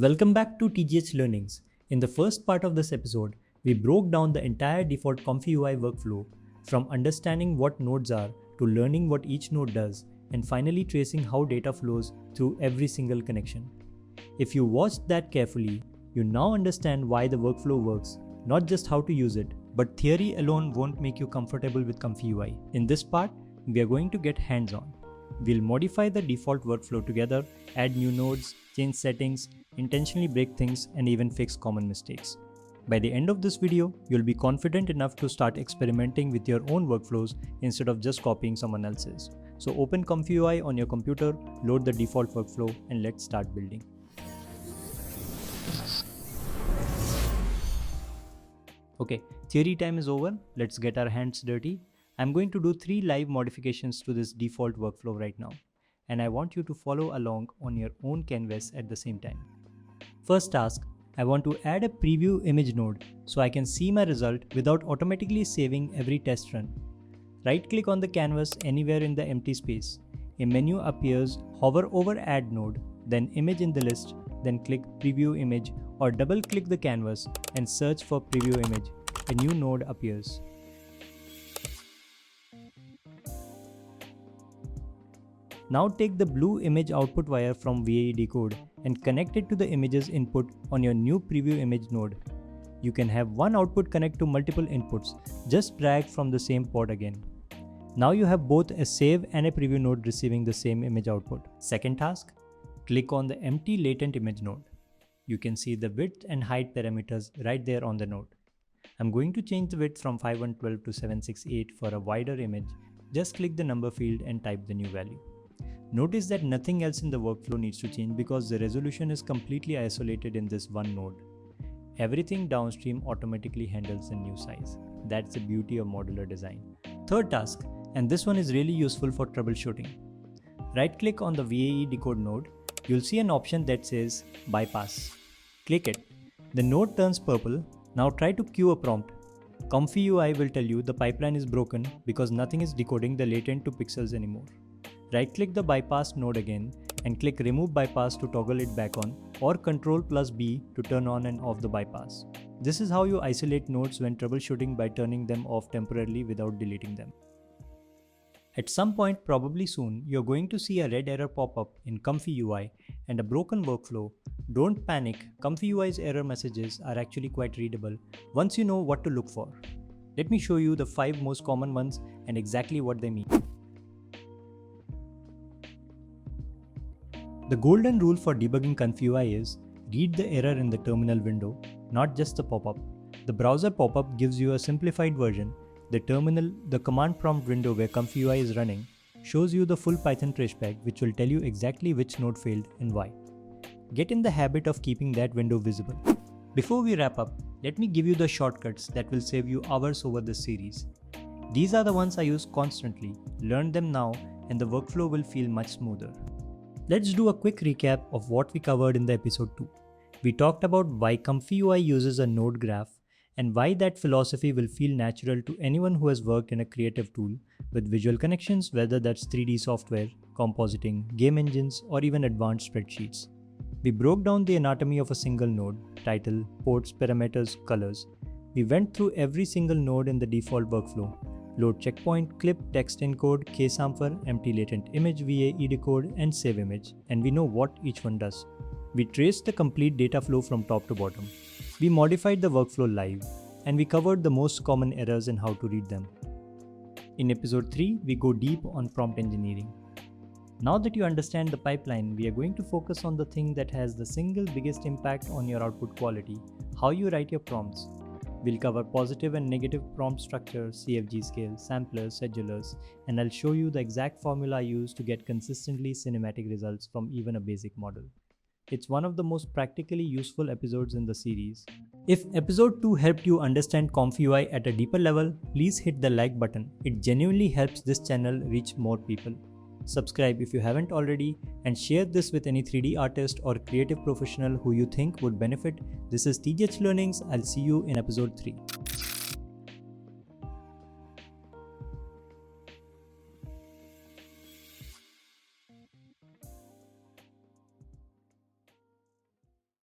Welcome back to TGH Learnings. In the first part of this episode, we broke down the entire default ComfyUI workflow from understanding what nodes are to learning what each node does and finally tracing how data flows through every single connection. If you watched that carefully, you now understand why the workflow works, not just how to use it, but theory alone won't make you comfortable with ComfyUI. In this part, we are going to get hands-on. We'll modify the default workflow together, add new nodes, change settings, intentionally break things, and even fix common mistakes. By the end of this video, you'll be confident enough to start experimenting with your own workflows instead of just copying someone else's. So open ComfyUI on your computer, load the default workflow, and let's start building. Okay, theory time is over. Let's get our hands dirty. I'm going to do 3 live modifications to this default workflow right now, and I want you to follow along on your own canvas at the same time. First task, I want to add a preview image node so I can see my result without automatically saving every test run. Right-click on the canvas anywhere in the empty space. A menu appears, hover over Add Node, then Image in the list, then click Preview Image or double-click the canvas and search for Preview Image. A new node appears. Now take the blue image output wire from VAE decode and connect it to the images input on your new preview image node. You can have one output connect to multiple inputs, just drag from the same port again. Now you have both a save and a preview node receiving the same image output. Second task, click on the empty latent image node. You can see the width and height parameters right there on the node. I'm going to change the width from 5112 to 768 for a wider image. Just click the number field and type the new value. Notice that nothing else in the workflow needs to change because the resolution is completely isolated in this one node. Everything downstream automatically handles the new size. That's the beauty of modular design. Third task, and this one is really useful for troubleshooting. Right-click on the VAE decode node. You'll see an option that says Bypass. Click it. The node turns purple. Now try to queue a prompt. ComfyUI will tell you the pipeline is broken because nothing is decoding the latent to pixels anymore. Right-click the bypass node again and click Remove Bypass to toggle it back on or Ctrl+B to turn on and off the bypass. This is how you isolate nodes when troubleshooting by turning them off temporarily without deleting them. At some point, probably soon, you're going to see a red error pop up in ComfyUI and a broken workflow. Don't panic, ComfyUI's error messages are actually quite readable once you know what to look for. Let me show you the 5 most common ones and exactly what they mean. The golden rule for debugging ComfyUI is read the error in the terminal window, not just the pop-up. The browser pop-up gives you a simplified version. The terminal, the command prompt window where ComfyUI is running, shows you the full Python traceback which will tell you exactly which node failed and why. Get in the habit of keeping that window visible. Before we wrap up, let me give you the shortcuts that will save you hours over this series. These are the ones I use constantly. Learn them now and the workflow will feel much smoother. Let's do a quick recap of what we covered in the episode 2. We talked about why ComfyUI uses a node graph and why that philosophy will feel natural to anyone who has worked in a creative tool with visual connections, whether that's 3D software, compositing, game engines, or even advanced spreadsheets. We broke down the anatomy of a single node, title, ports, parameters, colors. We went through every single node in the default workflow. Load checkpoint, clip, text encode, ksamper, empty latent image, VAE decode, and save image, and we know what each one does. We traced the complete data flow from top to bottom. We modified the workflow live, and we covered the most common errors and how to read them. In episode 3, we go deep on prompt engineering. Now that you understand the pipeline, we are going to focus on the thing that has the single biggest impact on your output quality, how you write your prompts. We'll cover positive and negative prompt structure, CFG scale, samplers, schedulers, and I'll show you the exact formula I use to get consistently cinematic results from even a basic model. It's one of the most practically useful episodes in the series. If episode 2 helped you understand ComfyUI at a deeper level, please hit the like button. It genuinely helps this channel reach more people. Subscribe if you haven't already and share this with any 3D artist or creative professional who you think would benefit. This is TGH Learnings. I'll see you in episode 3.